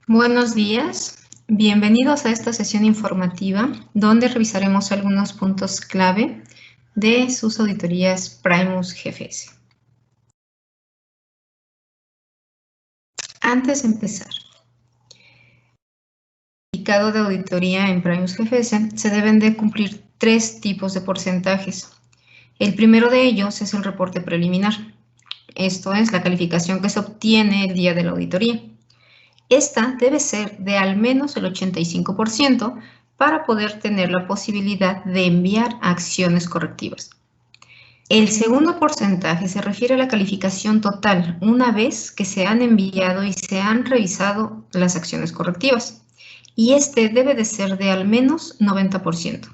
Buenos días, bienvenidos a esta sesión informativa donde revisaremos algunos puntos clave de sus auditorías Primus GFS. Antes de empezar, el certificado de auditoría en Primus GFS se deben de cumplir 3 tipos de porcentajes. El primero de ellos es el reporte preliminar. Esto es la calificación que se obtiene el día de la auditoría. Esta debe ser de al menos el 85% para poder tener la posibilidad de enviar acciones correctivas. El segundo porcentaje se refiere a la calificación total una vez que se han enviado y se han revisado las acciones correctivas, y este debe de ser de al menos 90%.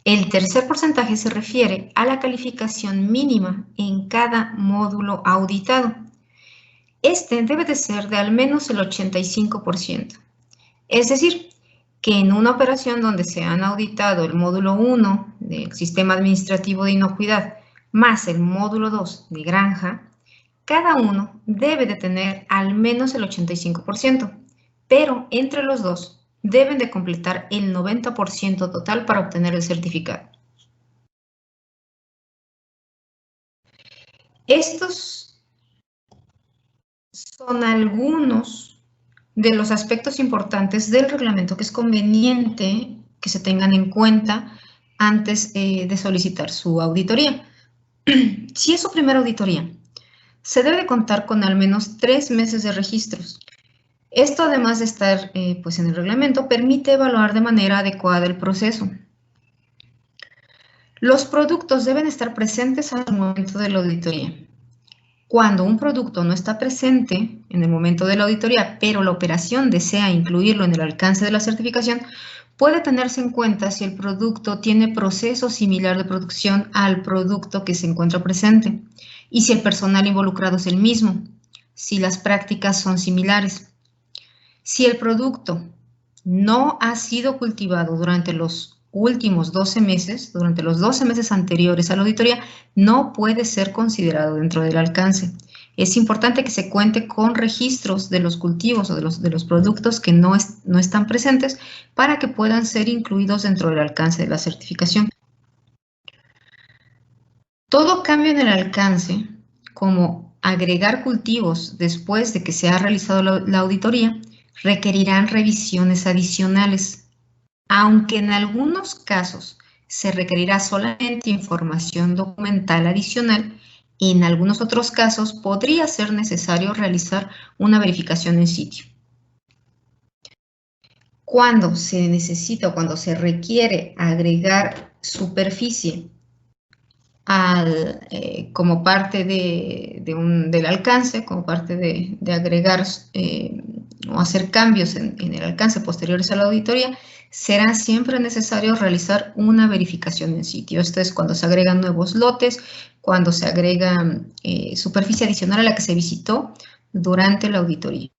El tercer porcentaje se refiere a la calificación mínima en cada módulo auditado. Este debe de ser de al menos el 85%. Es decir, que en una operación donde se han auditado el módulo 1 del Sistema Administrativo de Inocuidad más el módulo 2 de Granja, cada uno debe de tener al menos el 85%, pero entre los dos deben de completar el 90% total para obtener el certificado. Estos son algunos de los aspectos importantes del reglamento que es conveniente que se tengan en cuenta antes de solicitar su auditoría. Si es su primera auditoría, se debe de contar con al menos 3 meses de registros. Esto, además de estar pues en el reglamento, permite evaluar de manera adecuada el proceso. Los productos deben estar presentes al momento de la auditoría. Cuando un producto no está presente en el momento de la auditoría, pero la operación desea incluirlo en el alcance de la certificación, puede tenerse en cuenta si el producto tiene proceso similar de producción al producto que se encuentra presente y si el personal involucrado es el mismo, si las prácticas son similares. Si el producto no ha sido cultivado durante los últimos 12 meses, durante los 12 meses anteriores a la auditoría, no puede ser considerado dentro del alcance. Es importante que se cuente con registros de los cultivos o de los productos que no están presentes para que puedan ser incluidos dentro del alcance de la certificación. Todo cambio en el alcance, como agregar cultivos después de que se ha realizado la auditoría, requerirán revisiones adicionales, aunque en algunos casos se requerirá solamente información documental adicional. En algunos otros casos podría ser necesario realizar una verificación en sitio. Cuando se necesita o cuando se requiere agregar superficie como parte del alcance, como parte de agregar o hacer cambios en el alcance posteriores a la auditoría, será siempre necesario realizar una verificación en sitio. Esto es cuando se agregan nuevos lotes, cuando se agrega superficie adicional a la que se visitó durante la auditoría.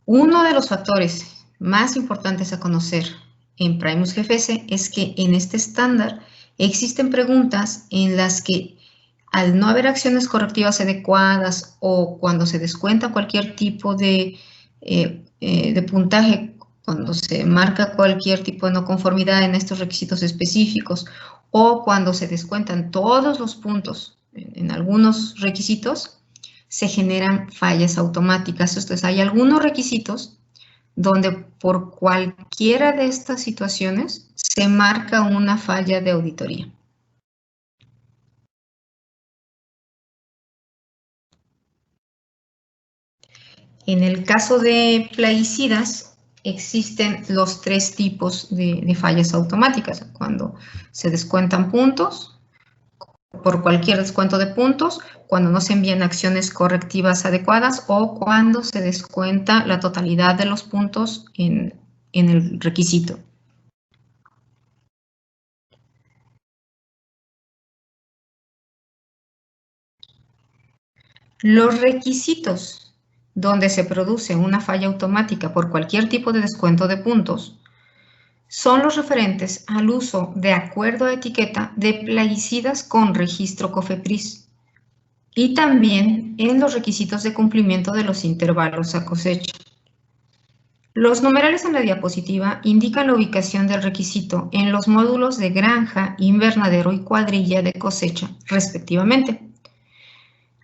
Uno de los factores más importantes a conocer en Primus GFS es que en este estándar existen preguntas en las que, al no haber acciones correctivas adecuadas o cuando se descuenta cualquier tipo de puntaje, cuando se marca cualquier tipo de no conformidad en estos requisitos específicos o cuando se descuentan todos los puntos en algunos requisitos, se generan fallas automáticas. Entonces, hay algunos requisitos donde por cualquiera de estas situaciones se marca una falla de auditoría. En el caso de plaguicidas, existen los 3 tipos de fallas automáticas. Cuando se descuentan puntos, por cualquier descuento de puntos, cuando no se envían acciones correctivas adecuadas o cuando se descuenta la totalidad de los puntos en el requisito. Los requisitos donde se produce una falla automática por cualquier tipo de descuento de puntos son los referentes al uso de acuerdo a etiqueta de plaguicidas con registro COFEPRIS y también en los requisitos de cumplimiento de los intervalos a cosecha. Los numerales en la diapositiva indican la ubicación del requisito en los módulos de granja, invernadero y cuadrilla de cosecha, respectivamente.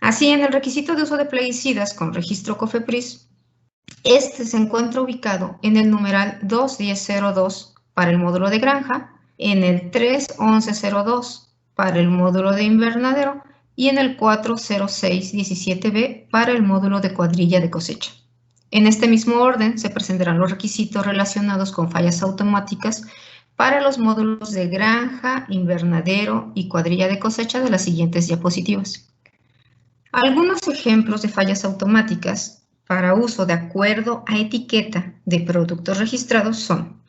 Así, en el requisito de uso de plaguicidas con registro COFEPRIS, este se encuentra ubicado en el numeral 2.10.02 para el módulo de granja, en el 3.11.02 para el módulo de invernadero y en el 4.06.17b para el módulo de cuadrilla de cosecha. En este mismo orden se presentarán los requisitos relacionados con fallas automáticas para los módulos de granja, invernadero y cuadrilla de cosecha de las siguientes diapositivas. Algunos ejemplos de fallas automáticas para uso de acuerdo a etiqueta de productos registrados son: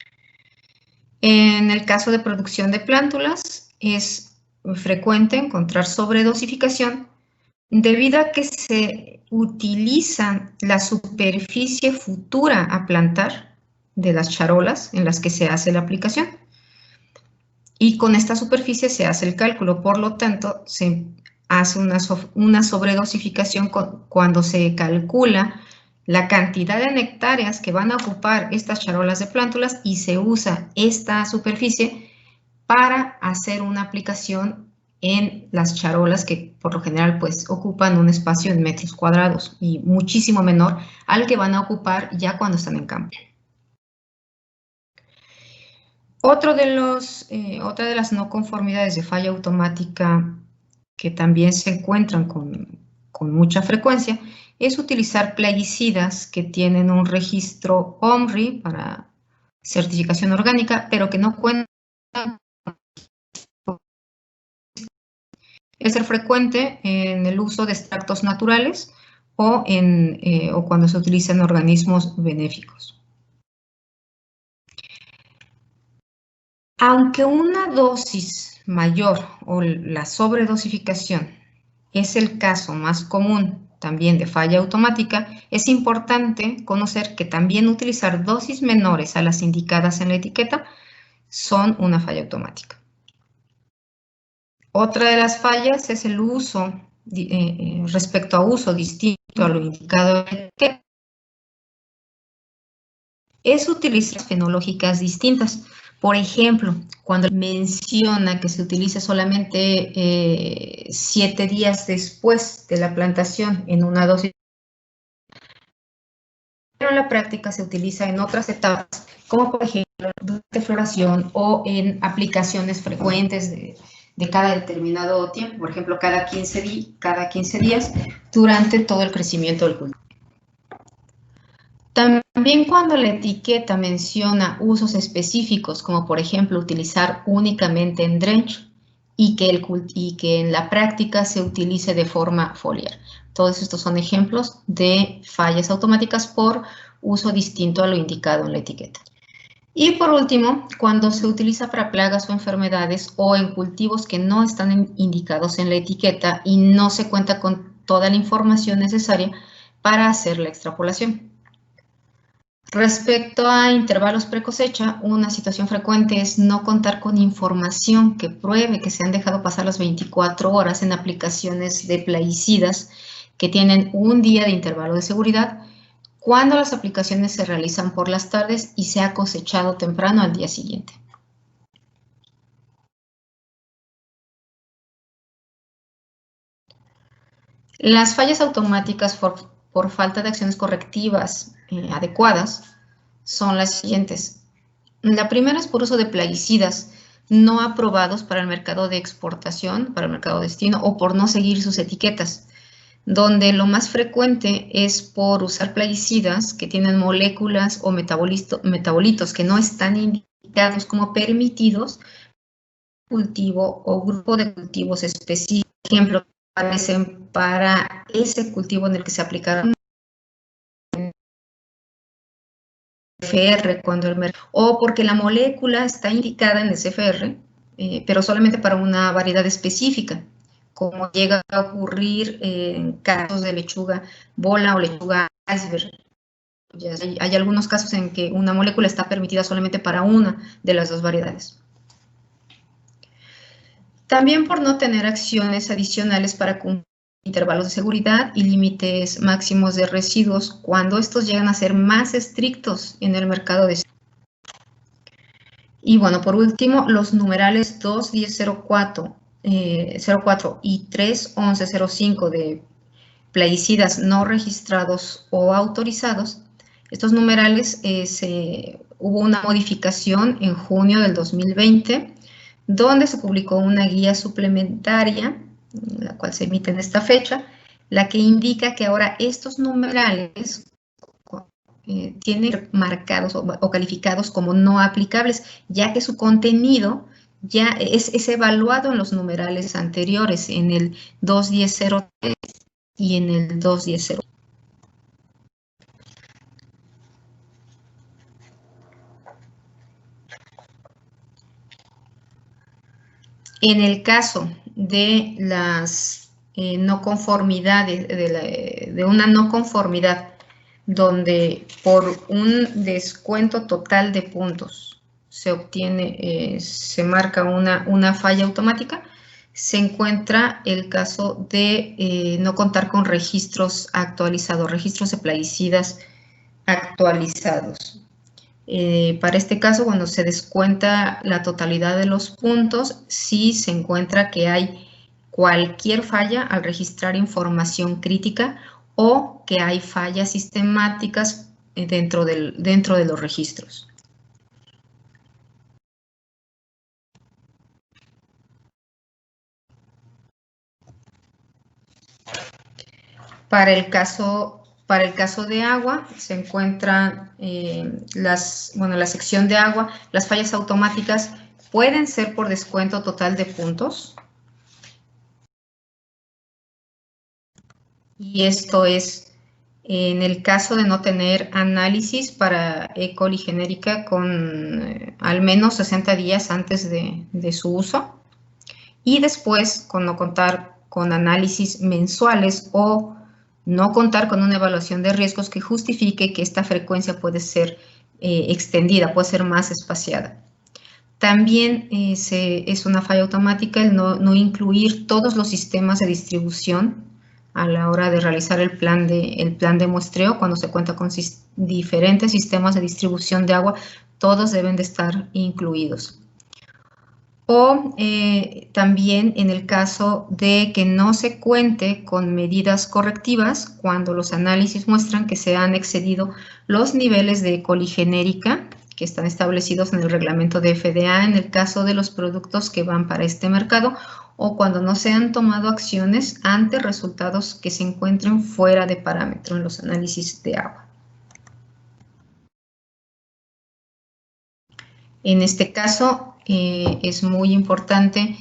en el caso de producción de plántulas, es frecuente encontrar sobredosificación debido a que se utiliza la superficie futura a plantar de las charolas en las que se hace la aplicación. Y con esta superficie se hace el cálculo, por lo tanto, se hace una sobredosificación cuando se calcula la cantidad de hectáreas que van a ocupar estas charolas de plántulas y se usa esta superficie para hacer una aplicación en las charolas que por lo general pues ocupan un espacio en metros cuadrados y muchísimo menor al que van a ocupar ya cuando están en campo. Otra de las no conformidades de falla automática que también se encuentran con mucha frecuencia es utilizar plaguicidas que tienen un registro OMRI para certificación orgánica, pero que no cuentan. Es ser frecuente en el uso de extractos naturales o cuando se utilizan organismos benéficos. Aunque una dosis mayor o la sobredosificación es el caso más común también de falla automática, es importante conocer que también utilizar dosis menores a las indicadas en la etiqueta son una falla automática. Otra de las fallas es el uso, respecto a uso distinto a lo indicado en la etiqueta, es utilizar fenológicas distintas. Por ejemplo, cuando menciona que se utilice solamente 7 días después de la plantación en una dosis, pero en la práctica se utiliza en otras etapas, como por ejemplo durante floración o en aplicaciones frecuentes de cada determinado tiempo, por ejemplo, cada 15 días durante todo el crecimiento del cultivo. También cuando la etiqueta menciona usos específicos, como por ejemplo utilizar únicamente en drench y que en la práctica se utilice de forma foliar. Todos estos son ejemplos de fallas automáticas por uso distinto a lo indicado en la etiqueta. Y por último, cuando se utiliza para plagas o enfermedades o en cultivos que no están indicados en la etiqueta y no se cuenta con toda la información necesaria para hacer la extrapolación. Respecto a intervalos pre-cosecha, una situación frecuente es no contar con información que pruebe que se han dejado pasar las 24 horas en aplicaciones de plaguicidas que tienen un día de intervalo de seguridad cuando las aplicaciones se realizan por las tardes y se ha cosechado temprano al día siguiente. Las fallas automáticas por falta de acciones correctivas adecuadas son las siguientes. La primera es por uso de plaguicidas no aprobados para el mercado de exportación, para el mercado destino, o por no seguir sus etiquetas, donde lo más frecuente es por usar plaguicidas que tienen moléculas o metabolitos que no están indicados como permitidos cultivo o grupo de cultivos específicos. Por ejemplo, aparecen para ese cultivo en el que se aplicaron CFR o porque la molécula está indicada en el CFR, pero solamente para una variedad específica, como llega a ocurrir en casos de lechuga bola o lechuga iceberg. Hay algunos casos en que una molécula está permitida solamente para una de las dos variedades. También por no tener acciones adicionales para cumplir intervalos de seguridad y límites máximos de residuos cuando estos llegan a ser más estrictos en el mercado de... Y bueno, por último, los numerales 2.10.04 y 3.11.05 de plaguicidas no registrados o autorizados. Estos numerales hubo una modificación en junio del 2020, donde se publicó una guía suplementaria, la cual se emite en esta fecha, la que indica que ahora estos numerales tienen marcados o calificados como no aplicables, ya que su contenido ya es evaluado en los numerales anteriores, en el 2.10.03 y en el 2.10.0. En el caso de las no conformidades, de una no conformidad, donde por un descuento total de puntos se obtiene, se marca una falla automática, se encuentra el caso de no contar con registros actualizados, registros de plaguicidas actualizados. Para este caso, cuando se descuenta la totalidad de los puntos, si se encuentra que hay cualquier falla al registrar información crítica o que hay fallas sistemáticas dentro de los registros. Para el caso de agua, se encuentra la sección de agua. Las fallas automáticas pueden ser por descuento total de puntos. Y esto es en el caso de no tener análisis para E. coli genérica con al menos 60 días antes de su uso. Y después, con no contar con análisis mensuales o no contar con una evaluación de riesgos que justifique que esta frecuencia puede ser extendida, puede ser más espaciada. También es una falla automática el no incluir todos los sistemas de distribución a la hora de realizar el plan de muestreo. Cuando se cuenta con diferentes sistemas de distribución de agua, todos deben de estar incluidos. O también en el caso de que no se cuente con medidas correctivas cuando los análisis muestran que se han excedido los niveles de E. coli genérica que están establecidos en el reglamento de FDA en el caso de los productos que van para este mercado o cuando no se han tomado acciones ante resultados que se encuentren fuera de parámetro en los análisis de agua. En este caso, es muy importante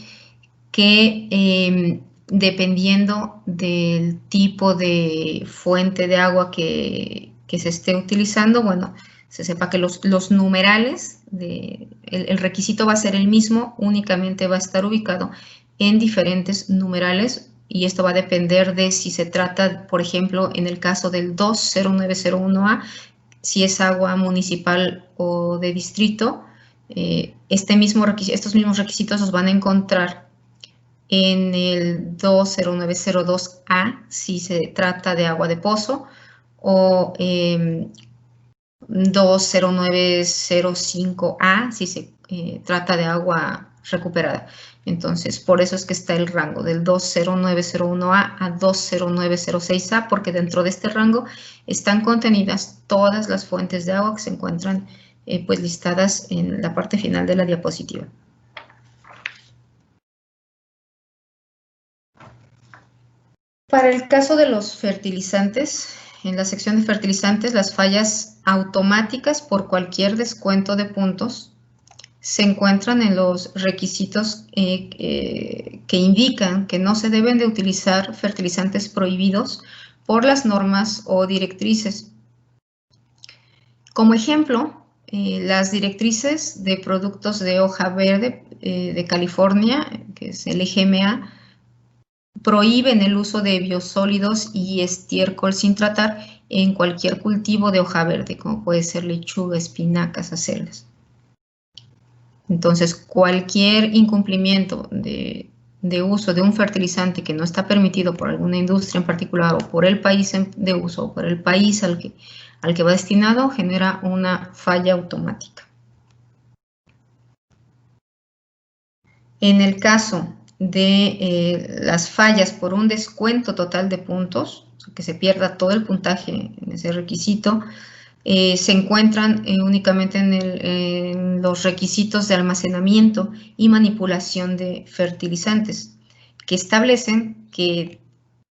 que dependiendo del tipo de fuente de agua que se esté utilizando, bueno, se sepa que los numerales, el requisito va a ser el mismo, únicamente va a estar ubicado en diferentes numerales y esto va a depender de si se trata, por ejemplo, en el caso del 20901A, si es agua municipal o de distrito. Estos mismos requisitos los van a encontrar en el 20902A si se trata de agua de pozo o 20905A si se trata de agua recuperada. Entonces, por eso es que está el rango del 20901A a 20906A, porque dentro de este rango están contenidas todas las fuentes de agua que se encuentran pues listadas en la parte final de la diapositiva. Para el caso de los fertilizantes, en la sección de fertilizantes, las fallas automáticas por cualquier descuento de puntos se encuentran en los requisitos que indican que no se deben de utilizar fertilizantes prohibidos por las normas o directrices. Como ejemplo, las directrices de productos de hoja verde de California, que es el EGMA, prohíben el uso de biosólidos y estiércol sin tratar en cualquier cultivo de hoja verde, como puede ser lechuga, espinacas, acelgas. Entonces, cualquier incumplimiento de de uso de un fertilizante que no está permitido por alguna industria en particular o por el país de uso o por el país al que va destinado, genera una falla automática. En el caso de las fallas por un descuento total de puntos, que se pierda todo el puntaje en ese requisito, se encuentran únicamente en los requisitos de almacenamiento y manipulación de fertilizantes, que establecen que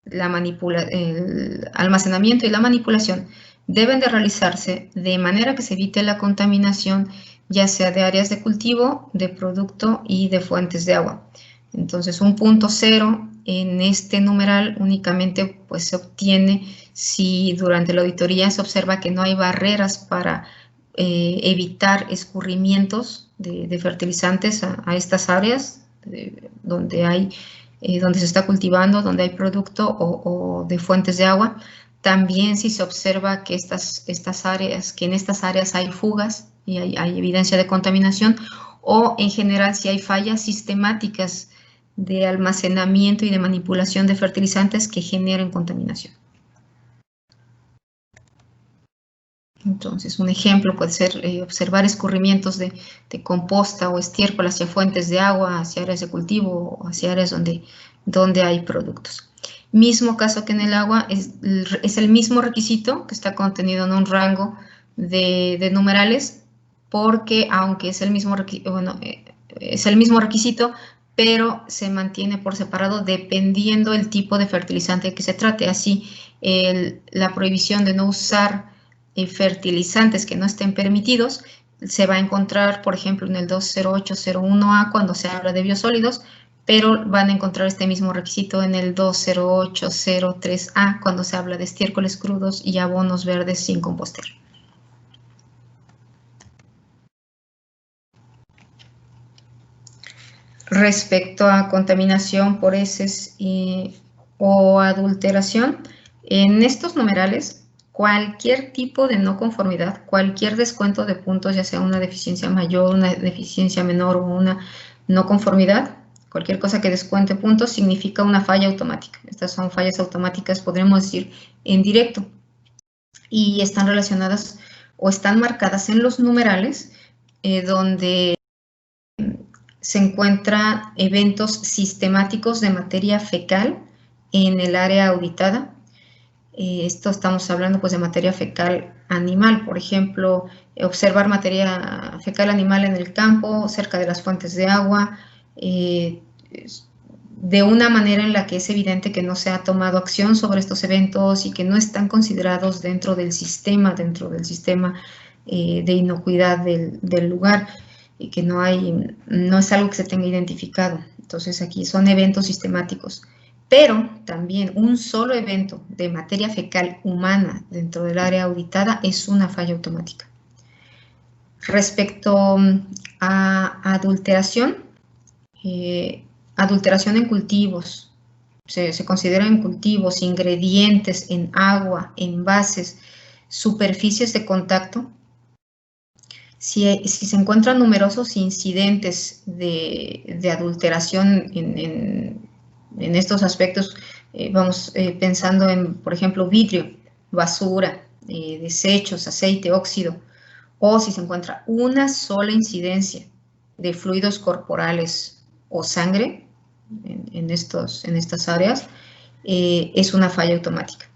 el almacenamiento y la manipulación deben de realizarse de manera que se evite la contaminación, ya sea de áreas de cultivo, de producto y de fuentes de agua. Entonces, un punto cero en este numeral únicamente pues, se obtiene si durante la auditoría se observa que no hay barreras para evitar escurrimientos de fertilizantes a estas áreas donde se está cultivando, donde hay producto o de fuentes de agua. También si se observa que en estas áreas hay fugas y hay evidencia de contaminación, o en general si hay fallas sistemáticas de almacenamiento y de manipulación de fertilizantes que generen contaminación. Entonces, un ejemplo puede ser observar escurrimientos de composta o estiércol hacia fuentes de agua, hacia áreas de cultivo o hacia áreas donde hay productos. Mismo caso que en el agua, es el mismo requisito que está contenido en un rango de numerales, porque aunque es el mismo requisito, pero se mantiene por separado dependiendo del tipo de fertilizante que se trate. Así, la prohibición de no usar fertilizantes que no estén permitidos se va a encontrar, por ejemplo, en el 20801A cuando se habla de biosólidos, pero van a encontrar este mismo requisito en el 20803A cuando se habla de estiércoles crudos y abonos verdes sin composter. Respecto a contaminación por heces o adulteración, en estos numerales, cualquier tipo de no conformidad, cualquier descuento de puntos, ya sea una deficiencia mayor, una deficiencia menor o una no conformidad, cualquier cosa que descuente puntos significa una falla automática. Estas son fallas automáticas, podríamos decir, en directo, y están relacionadas o están marcadas en los numerales donde se encuentran eventos sistemáticos de materia fecal en el área auditada. Esto estamos hablando pues de materia fecal animal, por ejemplo, observar materia fecal animal en el campo, cerca de las fuentes de agua, de una manera en la que es evidente que no se ha tomado acción sobre estos eventos y que no están considerados dentro del sistema de inocuidad del lugar, y que no es algo que se tenga identificado. Entonces aquí son eventos sistemáticos. Pero también un solo evento de materia fecal humana dentro del área auditada es una falla automática. Respecto a adulteración, adulteración en cultivos, se considera en cultivos, ingredientes, en agua, envases, superficies de contacto. Si se encuentran numerosos incidentes de adulteración en estos aspectos, vamos pensando en, por ejemplo, vidrio, basura, desechos, aceite, óxido, o si se encuentra una sola incidencia de fluidos corporales o sangre en estas áreas, es una falla automática.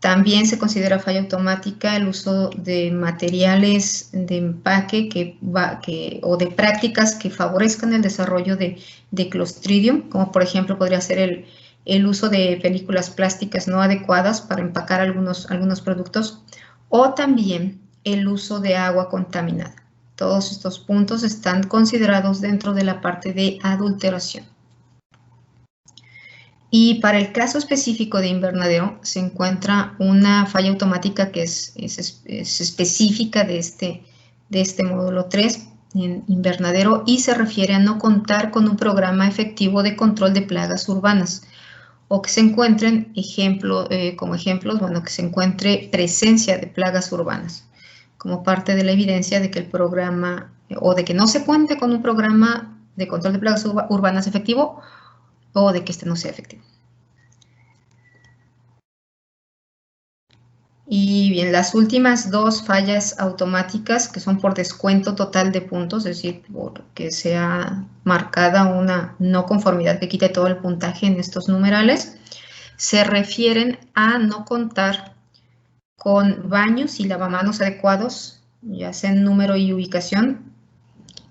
También se considera falla automática el uso de materiales de empaque o de prácticas que favorezcan el desarrollo de Clostridium, como por ejemplo podría ser el uso de películas plásticas no adecuadas para empacar algunos productos, o también el uso de agua contaminada. Todos estos puntos están considerados dentro de la parte de adulteración. Y para el caso específico de invernadero se encuentra una falla automática que es específica de este módulo 3 en invernadero y se refiere a no contar con un programa efectivo de control de plagas urbanas o que se encuentren como ejemplos, que se encuentre presencia de plagas urbanas como parte de la evidencia de que el programa o de que no se cuente con un programa de control de plagas urbanas efectivo, o de que este no sea efectivo. Y bien, las últimas dos fallas automáticas, que son por descuento total de puntos, es decir, porque sea marcada una no conformidad que quite todo el puntaje en estos numerales, se refieren a no contar con baños y lavamanos adecuados, ya sea en número y ubicación.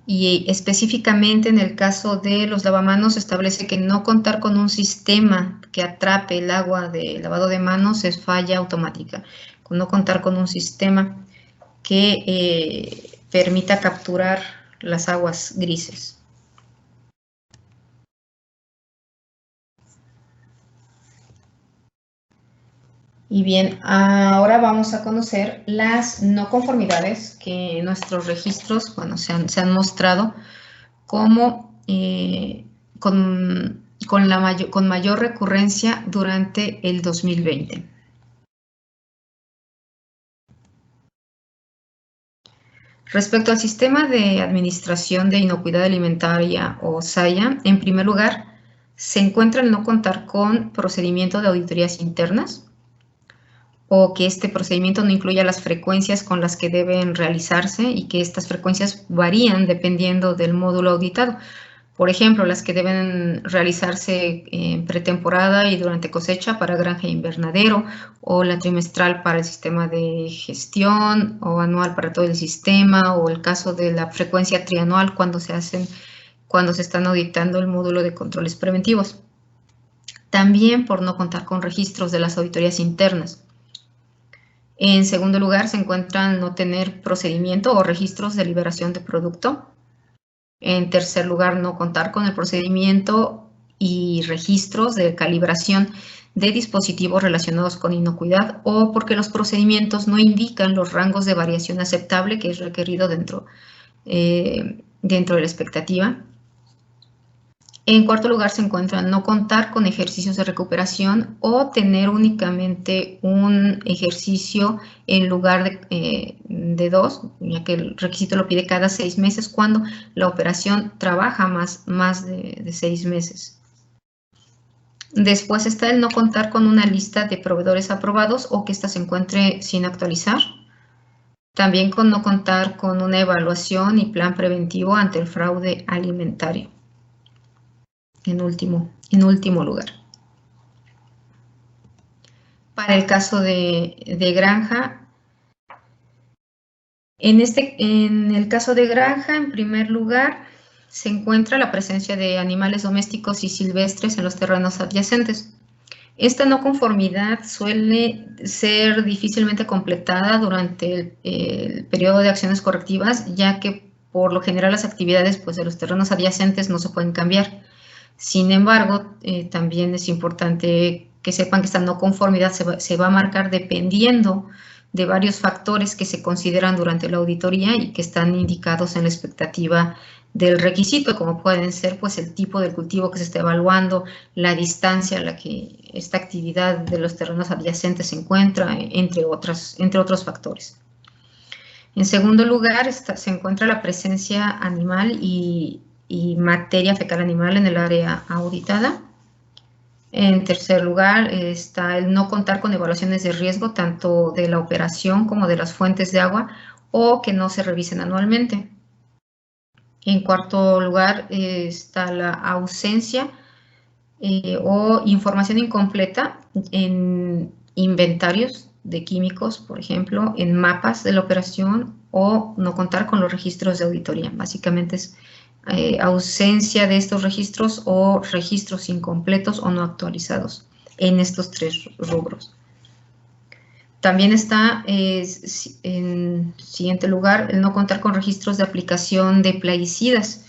Y específicamente en el caso de los lavamanos, establece que no contar con un sistema que atrape el agua de lavado de manos es falla automática. Con no contar con un sistema que permita capturar las aguas grises. Y bien, ahora vamos a conocer las no conformidades que en nuestros registros, bueno, se han mostrado como con mayor recurrencia durante el 2020. Respecto al sistema de administración de inocuidad alimentaria o SAIA, en primer lugar, se encuentra el no contar con procedimiento de auditorías internas, o que este procedimiento no incluya las frecuencias con las que deben realizarse y que estas frecuencias varían dependiendo del módulo auditado. Por ejemplo, las que deben realizarse en pretemporada y durante cosecha para granja e invernadero, o la trimestral para el sistema de gestión, o anual para todo el sistema, o el caso de la frecuencia trianual cuando se están auditando el módulo de controles preventivos. También por no contar con registros de las auditorías internas. En segundo lugar, se encuentran no tener procedimiento o registros de liberación de producto. En tercer lugar, no contar con el procedimiento y registros de calibración de dispositivos relacionados con inocuidad, o porque los procedimientos no indican los rangos de variación aceptable que es requerido dentro de la expectativa. En cuarto lugar, se encuentra no contar con ejercicios de recuperación o tener únicamente un ejercicio en lugar de dos, ya que el requisito lo pide cada 6 meses cuando la operación trabaja más de 6 meses. Después está el no contar con una lista de proveedores aprobados o que ésta se encuentre sin actualizar. También con no contar con una evaluación y plan preventivo ante el fraude alimentario. En último lugar. Para el caso de granja, en el caso de granja, en primer lugar, se encuentra la presencia de animales domésticos y silvestres en los terrenos adyacentes. Esta no conformidad suele ser difícilmente completada durante el periodo de acciones correctivas, ya que por lo general las actividades de los terrenos adyacentes no se pueden cambiar. Sin embargo, también es importante que sepan que esta no conformidad se va a marcar dependiendo de varios factores que se consideran durante la auditoría y que están indicados en la expectativa del requisito, como pueden ser el tipo del cultivo que se está evaluando, la distancia a la que esta actividad de los terrenos adyacentes se encuentra, entre otros factores. En segundo lugar, se encuentra la presencia animal y materia fecal animal en el área auditada. En tercer lugar, está el no contar con evaluaciones de riesgo tanto de la operación como de las fuentes de agua o que no se revisen anualmente. En cuarto lugar, está la ausencia o información incompleta en inventarios de químicos, por ejemplo, en mapas de la operación, o no contar con los registros de auditoría. Básicamente es ausencia de estos registros o registros incompletos o no actualizados en estos 3 rubros. También está, en siguiente lugar, el no contar con registros de aplicación de plaguicidas,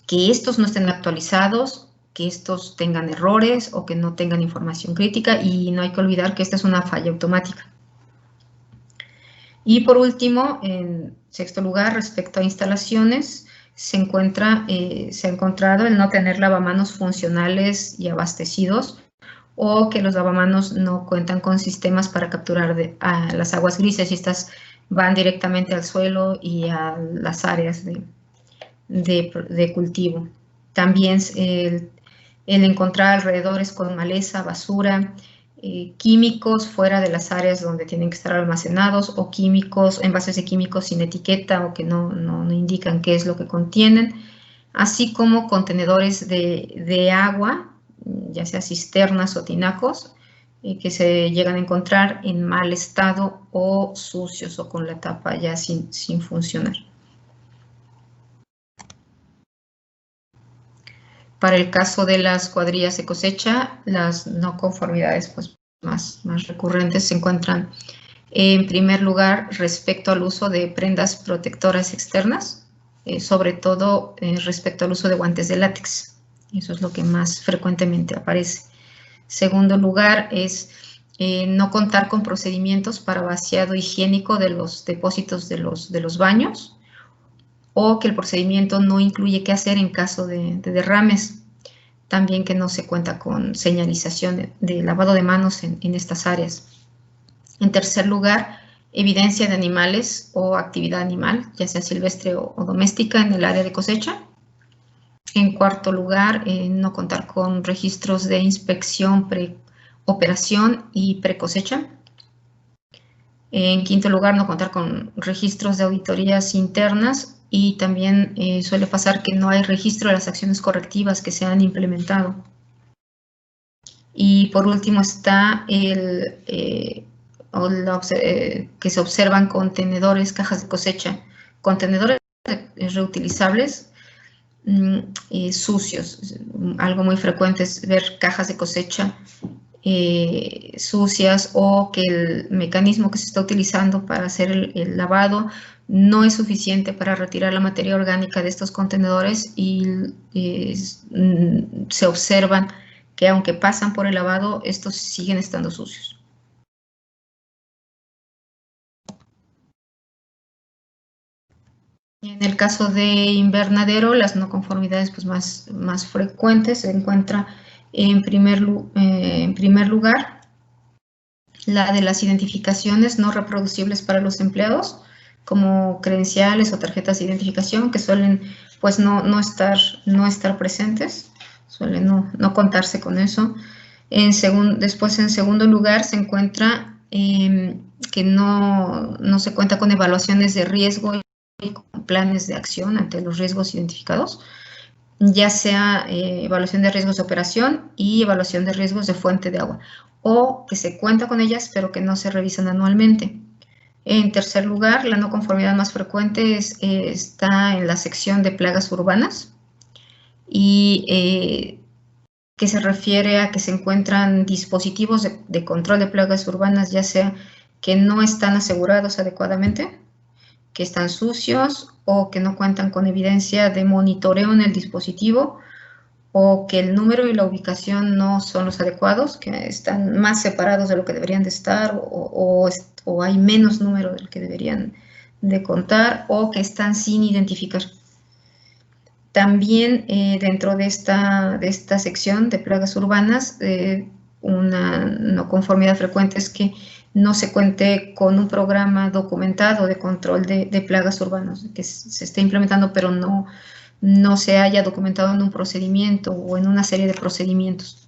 que estos no estén actualizados, que estos tengan errores o que no tengan información crítica, y no hay que olvidar que esta es una falla automática. Y por último, en sexto lugar, respecto a instalaciones, se ha encontrado el no tener lavamanos funcionales y abastecidos, o que los lavamanos no cuentan con sistemas para capturar las aguas grises, y estas van directamente al suelo y a las áreas de cultivo. También el encontrar alrededores con maleza, basura, químicos fuera de las áreas donde tienen que estar almacenados o químicos, envases de químicos sin etiqueta o que no indican qué es lo que contienen, así como contenedores de agua, ya sea cisternas o tinacos, que se llegan a encontrar en mal estado o sucios o con la tapa ya sin funcionar. Para el caso de las cuadrillas de cosecha, las no conformidades pues, más recurrentes se encuentran en primer lugar respecto al uso de prendas protectoras externas, sobre todo respecto al uso de guantes de látex. Eso es lo que más frecuentemente aparece. Segundo lugar es no contar con procedimientos para vaciado higiénico de los depósitos de los baños, o que el procedimiento no incluye qué hacer en caso de derrames. También que no se cuenta con señalización de lavado de manos en estas áreas. En tercer lugar, evidencia de animales o actividad animal, ya sea silvestre o doméstica en el área de cosecha. En cuarto lugar, no contar con registros de inspección, preoperación y precosecha. En quinto lugar, no contar con registros de auditorías internas y también suele pasar que no hay registro de las acciones correctivas que se han implementado. Y por último está que se observan contenedores, cajas de cosecha, contenedores reutilizables sucios. Algo muy frecuente es ver cajas de cosecha sucias o que el mecanismo que se está utilizando para hacer el lavado no es suficiente para retirar la materia orgánica de estos contenedores y se observan que aunque pasan por el lavado, estos siguen estando sucios. En el caso de invernadero, las no conformidades pues, más frecuentes se encuentra en primer lugar la de las identificaciones no reproducibles para los empleados, como credenciales o tarjetas de identificación que suelen pues no estar presentes, suelen no contarse con eso. Después, en segundo lugar, se encuentra que no se cuenta con evaluaciones de riesgo y con planes de acción ante los riesgos identificados, ya sea evaluación de riesgos de operación y evaluación de riesgos de fuente de agua, o que se cuenta con ellas pero que no se revisan anualmente. En tercer lugar, la no conformidad más frecuente está en la sección de plagas urbanas y que se refiere a que se encuentran dispositivos de control de plagas urbanas, ya sea que no están asegurados adecuadamente, que están sucios o que no cuentan con evidencia de monitoreo en el dispositivo, o que el número y la ubicación no son los adecuados, que están más separados de lo que deberían de estar, o hay menos número del que deberían de contar, o que están sin identificar. También dentro de esta sección de plagas urbanas, una no conformidad frecuente es que no se cuente con un programa documentado de control de plagas urbanas, que se esté implementando, pero no se haya documentado en un procedimiento o en una serie de procedimientos.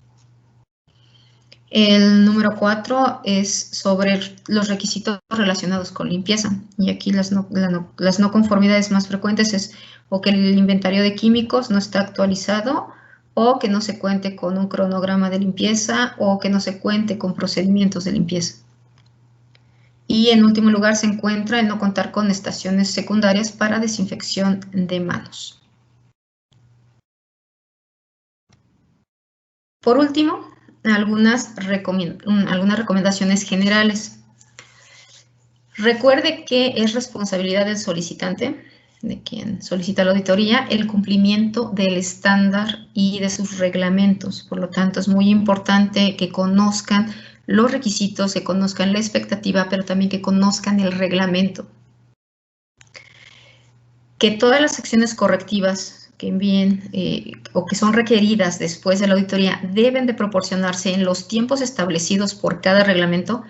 El número 4 es sobre los requisitos relacionados con limpieza. Y aquí las no conformidades más frecuentes es o que el inventario de químicos no está actualizado, o que no se cuente con un cronograma de limpieza, o que no se cuente con procedimientos de limpieza. Y en último lugar se encuentra el no contar con estaciones secundarias para desinfección de manos. Por último, algunas recomendaciones generales. Recuerde que es responsabilidad del solicitante, de quien solicita la auditoría, el cumplimiento del estándar y de sus reglamentos. Por lo tanto, es muy importante que conozcan los requisitos, que conozcan la expectativa, pero también que conozcan el reglamento. Que todas las acciones correctivas que envíen o que son requeridas después de la auditoría deben de proporcionarse en los tiempos establecidos por cada reglamento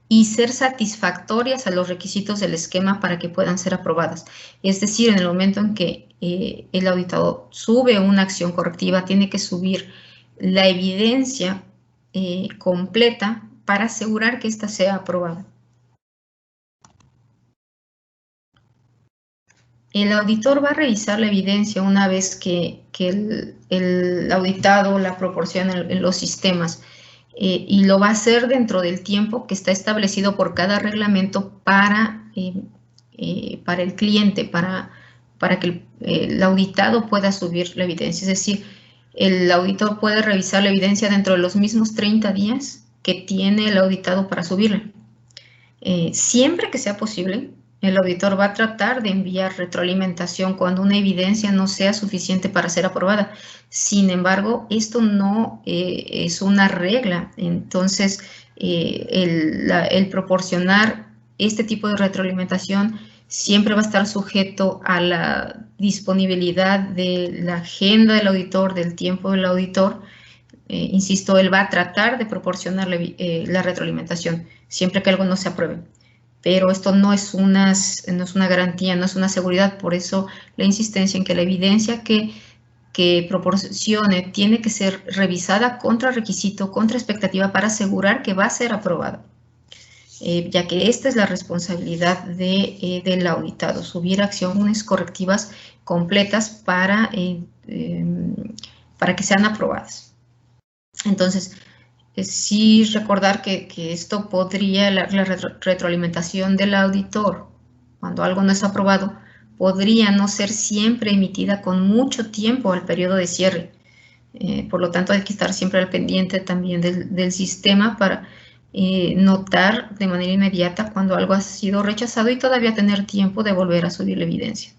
y ser satisfactorias a los requisitos del esquema para que puedan ser aprobadas. Es decir, en el momento en que el auditado sube una acción correctiva, tiene que subir la evidencia completa para asegurar que ésta sea aprobada. El auditor va a revisar la evidencia una vez que el auditado la proporciona en los sistemas y lo va a hacer dentro del tiempo que está establecido por cada reglamento para el cliente, para que el auditado pueda subir la evidencia. Es decir, el auditor puede revisar la evidencia dentro de los mismos 30 días que tiene el auditado para subirla. Siempre que sea posible, el auditor va a tratar de enviar retroalimentación cuando una evidencia no sea suficiente para ser aprobada. Sin embargo, esto no es una regla. Entonces, el proporcionar este tipo de retroalimentación siempre va a estar sujeto a la disponibilidad de la agenda del auditor, del tiempo del auditor. Insisto, él va a tratar de proporcionar la retroalimentación siempre que algo no se apruebe. Pero esto no es una garantía, no es una seguridad. Por eso la insistencia en que la evidencia que proporcione tiene que ser revisada contra requisito, contra expectativa, para asegurar que va a ser aprobada. Ya que esta es la responsabilidad del auditado, subir acciones correctivas completas para que sean aprobadas. Entonces, sí recordar que esto podría, la retroalimentación del auditor, cuando algo no es aprobado, podría no ser siempre emitida con mucho tiempo al periodo de cierre. Por lo tanto, hay que estar siempre al pendiente también del sistema para notar de manera inmediata cuando algo ha sido rechazado y todavía tener tiempo de volver a subir la evidencia.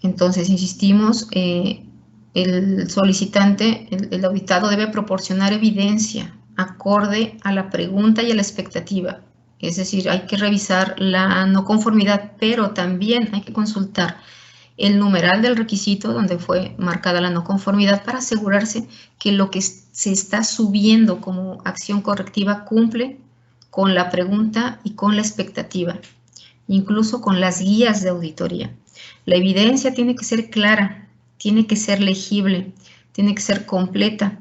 Entonces, insistimos, el solicitante, el auditado debe proporcionar evidencia acorde a la pregunta y a la expectativa. Es decir, hay que revisar la no conformidad, pero también hay que consultar el numeral del requisito donde fue marcada la no conformidad para asegurarse que lo que se está subiendo como acción correctiva cumple con la pregunta y con la expectativa, incluso con las guías de auditoría. La evidencia tiene que ser clara, tiene que ser legible, tiene que ser completa.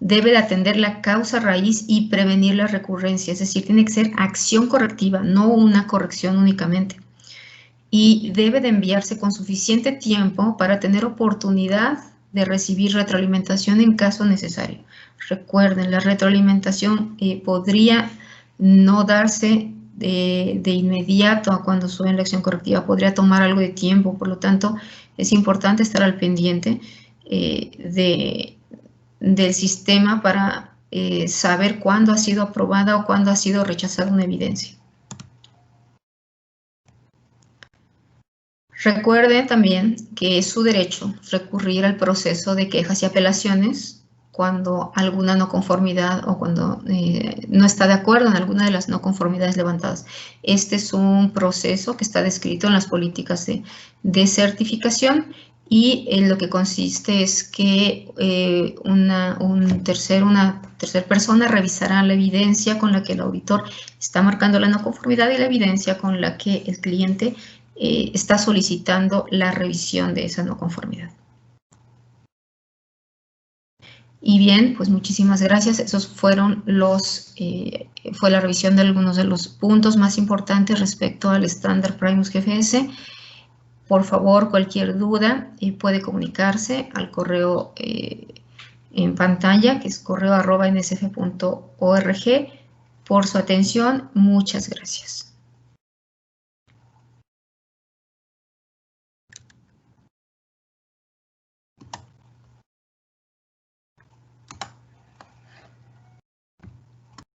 Debe de atender la causa raíz y prevenir la recurrencia, es decir, tiene que ser acción correctiva, no una corrección únicamente. Y debe de enviarse con suficiente tiempo para tener oportunidad de recibir retroalimentación en caso necesario. Recuerden, la retroalimentación podría no darse de inmediato a cuando suben la acción correctiva, podría tomar algo de tiempo. Por lo tanto, es importante estar al pendiente del sistema para saber cuándo ha sido aprobada o cuándo ha sido rechazada una evidencia. Recuerden también que es su derecho recurrir al proceso de quejas y apelaciones cuando alguna no conformidad o cuando no está de acuerdo en alguna de las no conformidades levantadas. Este es un proceso que está descrito en las políticas de certificación y en lo que consiste es que una tercera persona revisará la evidencia con la que el auditor está marcando la no conformidad y la evidencia con la que el cliente está solicitando la revisión de esa no conformidad. Y bien, pues muchísimas gracias. Esos fueron fue la revisión de algunos de los puntos más importantes respecto al estándar Primus GFS. Por favor, cualquier duda puede comunicarse al correo en pantalla, que es correo@nsf.org. Por su atención, muchas gracias.